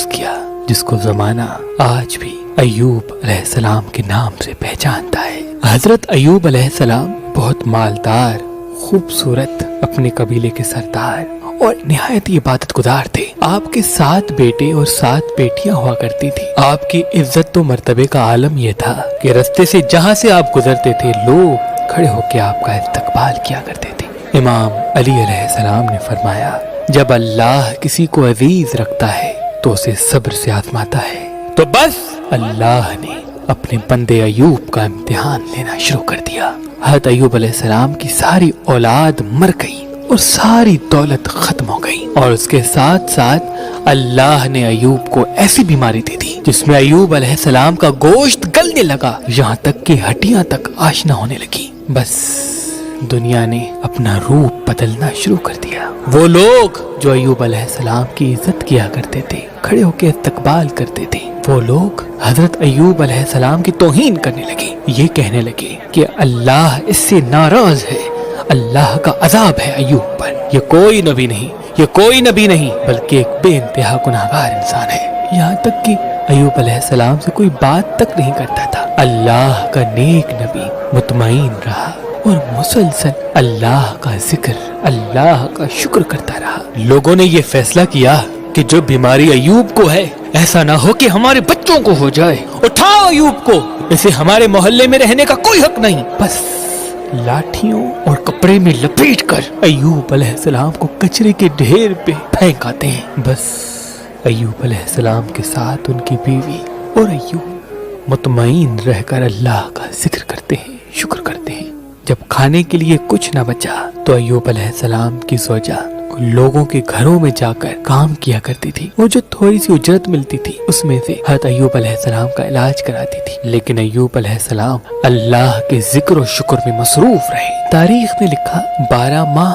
محفوظ کیا، جس کو زمانہ آج بھی ایوب علیہ السلام کے نام سے پہچانتا ہے۔ حضرت ایوب علیہ السلام بہت مالدار، خوبصورت، اپنے قبیلے کے سردار اور نہایت عبادت گزار تھے۔ آپ کے 7 بیٹے اور 7 بیٹیاں ہوا کرتی تھی۔ آپ کی عزت و مرتبے کا عالم یہ تھا کہ رستے سے جہاں سے آپ گزرتے تھے لوگ کھڑے ہو کے آپ کا استقبال کیا کرتے تھے۔ امام علی علیہ السلام نے فرمایا، جب اللہ کسی کو عزیز رکھتا ہے تو اسے صبر سے آزماتا ہے، تو بس اللہ نے اپنے بندے ایوب کا امتحان لینا شروع کر دیا۔ حضرت ایوب علیہ السلام کی ساری اولاد مر گئی اور ساری دولت ختم ہو گئی، اور اس کے ساتھ ساتھ اللہ نے ایوب کو ایسی بیماری دی تھی جس میں ایوب علیہ السلام کا گوشت گلنے لگا، یہاں تک کہ ہڈیاں تک آشنا ہونے لگی۔ بس دنیا نے اپنا روپ بدلنا شروع کر دیا۔ وہ لوگ جو ایوب علیہ السلام کی عزت کیا کرتے تھے، کھڑے ہو کے استقبال کرتے تھے، وہ لوگ حضرت ایوب علیہ السلام کی توہین کرنے لگے، یہ کہنے لگے کہ اللہ اس سے ناراض ہے، اللہ کا عذاب ہے ایوب پر، یہ کوئی نبی نہیں بلکہ ایک بے انتہا گناہگار انسان ہے۔ یہاں تک کہ ایوب علیہ السلام سے کوئی بات تک نہیں کرتا تھا۔ اللہ کا نیک نبی مطمئن رہا اور مسلسل اللہ کا ذکر، اللہ کا شکر کرتا رہا۔ لوگوں نے یہ فیصلہ کیا کہ جو بیماری ایوب کو ہے، ایسا نہ ہو کہ ہمارے بچوں کو ہو جائے، اٹھاؤ ایوب کو، اسے ہمارے محلے میں رہنے کا کوئی حق نہیں۔ بس لاٹھیوں اور کپڑے میں لپیٹ کر ایوب علیہ السلام کو کچرے کے ڈھیر پہ پھینک آتے ہیں۔ بس ایوب علیہ السلام کے ساتھ ان کی بیوی اور ایوب مطمئن رہ کر اللہ کا ذکر کرتے ہیں، شکر کرتے ہیں۔ جب کھانے کے لیے کچھ نہ بچا تو ایوب علیہ السلام کی زوجہ لوگوں کے گھروں میں جا کر کام کیا کرتی تھی، وہ جو تھوڑی سی اجرت ملتی تھی اس میں سے حضرت ایوب علیہ السلام کا علاج کراتی تھی۔ لیکن ایوب علیہ السلام اللہ کے ذکر و شکر میں مصروف رہے۔ تاریخ میں لکھا 12 ماہ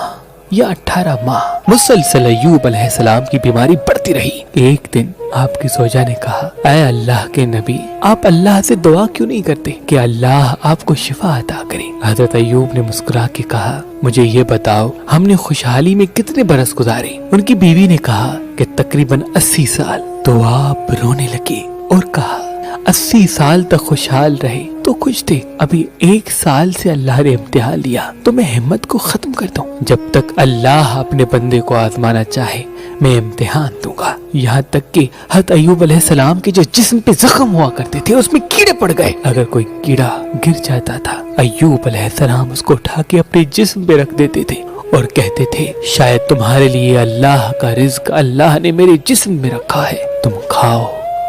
یا 18 ماہ مسلسل ایوب علیہ السلام کی بیماری بڑھتی رہی۔ ایک دن آپ کی زوجہ نے کہا، اے اللہ کے نبی، آپ اللہ سے دعا کیوں نہیں کرتے کہ اللہ آپ کو شفا عطا کرے؟ حضرت ایوب نے مسکرا کے کہا، مجھے یہ بتاؤ ہم نے خوشحالی میں کتنے برس گزارے؟ ان کی بیوی نے کہا کہ تقریباً 80 سال۔ تو آپ رونے لگے اور کہا، 80 سال تک خوشحال رہے تو خوش تھے، ابھی 1 سال سے اللہ نے امتحان لیا تو میں ہمت کو ختم کر دوں؟ جب تک اللہ اپنے بندے کو آزمانا چاہے میں امتحان دوں گا۔ یہاں تک کہ حضرت ایوب علیہ السلام کے جو جسم پہ زخم ہوا کرتے تھے اس میں کیڑے پڑ گئے، اگر کوئی کیڑا گر جاتا تھا ایوب علیہ السلام اس کو اٹھا کے اپنے جسم پہ رکھ دیتے تھے اور کہتے تھے، شاید تمہارے لیے اللہ کا رزق اللہ نے میرے جسم میں رکھا ہے، تم کھاؤ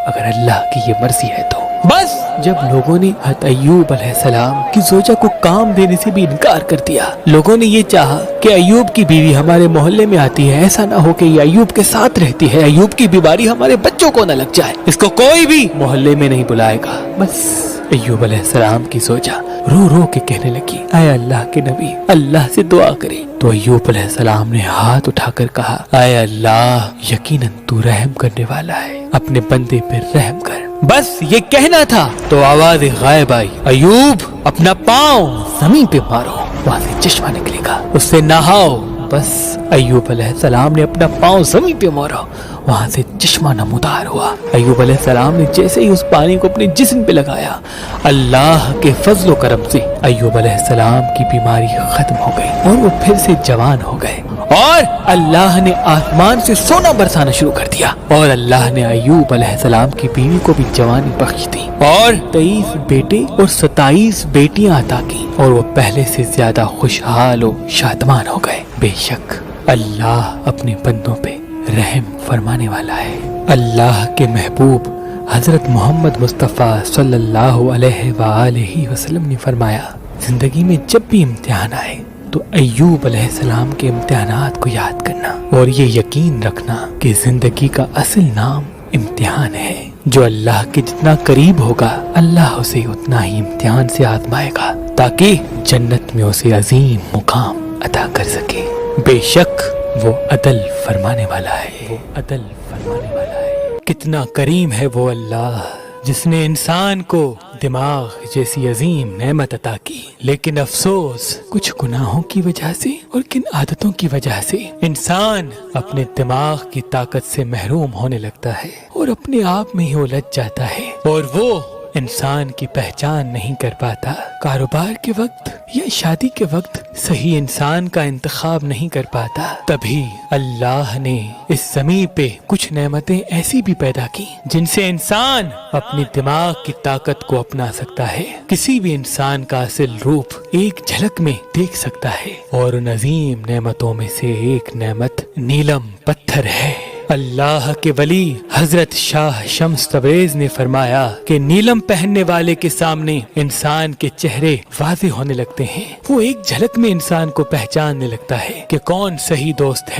اگر اللہ کی یہ مرضی ہے تو۔ بس جب لوگوں نے حضرت ایوب علیہ السلام کی زوجہ کو کام دینے سے بھی انکار کر دیا، لوگوں نے یہ چاہا کہ ایوب کی بیوی ہمارے محلے میں آتی ہے، ایسا نہ ہو کہ یہ ایوب کے ساتھ رہتی ہے، ایوب کی بیماری ہمارے بچوں کو نہ لگ جائے، اس کو کوئی بھی محلے میں نہیں بلائے گا۔ بس ایوب علیہ السلام کی زوجہ رو رو کے کہنے لگی، اے اللہ کے نبی، اللہ سے دعا کرے۔ تو ایوب علیہ السلام نے ہاتھ اٹھا کر کہا، اے اللہ، یقیناً تو رحم کرنے والا ہے، اپنے بندے پر رحم کر۔ بس یہ کہنا تھا تو آواز غائب آئی، ایوب اپنا پاؤں زمین پہ مارو، وہاں سے چشمہ نکلے گا، اس سے نہاؤ۔ بس ایوب علیہ السلام نے اپنا پاؤں زمین پہ مارا، وہاں سے چشمہ نمودار ہوا۔ ایوب علیہ السلام نے جیسے ہی اس پانی کو اپنے جسم پہ لگایا، اللہ کے فضل و کرم سے ایوب علیہ السلام کی بیماری ختم ہو گئی اور وہ پھر سے جوان ہو گئے، اور اللہ نے آسمان سے سونا برسانا شروع کر دیا، اور اللہ نے ایوب علیہ السلام کی بیوی کو بھی جوانی بخش دی، اور 23 بیٹے اور 27 بیٹیاں عطا کی، اور وہ پہلے سے زیادہ خوشحال و شادمان ہو گئے۔ بے شک اللہ اپنے بندوں پہ رحم فرمانے والا ہے۔ اللہ کے محبوب حضرت محمد مصطفیٰ صلی اللہ علیہ وآلہ وسلم نے فرمایا، زندگی میں جب بھی امتحان آئے تو ایوب علیہ السلام کے امتحانات کو یاد کرنا، اور یہ یقین رکھنا کہ زندگی کا اصل نام امتحان ہے۔ جو اللہ کے جتنا قریب ہوگا اللہ اسے اتنا ہی امتحان سے آزمائے گا، تاکہ جنت میں اسے عظیم مقام عطا کر سکے۔ بے شک وہ عدل فرمانے والا ہے، وہ عدل فرمانے والا ہے۔ کتنا کریم ہے وہ اللہ جس نے انسان کو دماغ جیسی عظیم نعمت عطا کی، لیکن افسوس کچھ گناہوں کی وجہ سے اور کن عادتوں کی وجہ سے انسان اپنے دماغ کی طاقت سے محروم ہونے لگتا ہے اور اپنے آپ میں ہی الجھ جاتا ہے، اور وہ انسان کی پہچان نہیں کر پاتا۔ کاروبار کے وقت یا شادی کے وقت صحیح انسان کا انتخاب نہیں کر پاتا۔ تبھی اللہ نے اس زمین پہ کچھ نعمتیں ایسی بھی پیدا کی جن سے انسان اپنی دماغ کی طاقت کو اپنا سکتا ہے، کسی بھی انسان کا اصل روپ ایک جھلک میں دیکھ سکتا ہے، اور ان عظیم نعمتوں میں سے ایک نعمت نیلم پتھر ہے۔ اللہ کے ولی حضرت شاہ شمس تبریز نے فرمایا کہ نیلم پہننے والے کے سامنے انسان کے چہرے واضح ہونے لگتے ہیں، وہ ایک جھلک میں انسان کو پہچاننے لگتا ہے کہ کون صحیح دوست ہے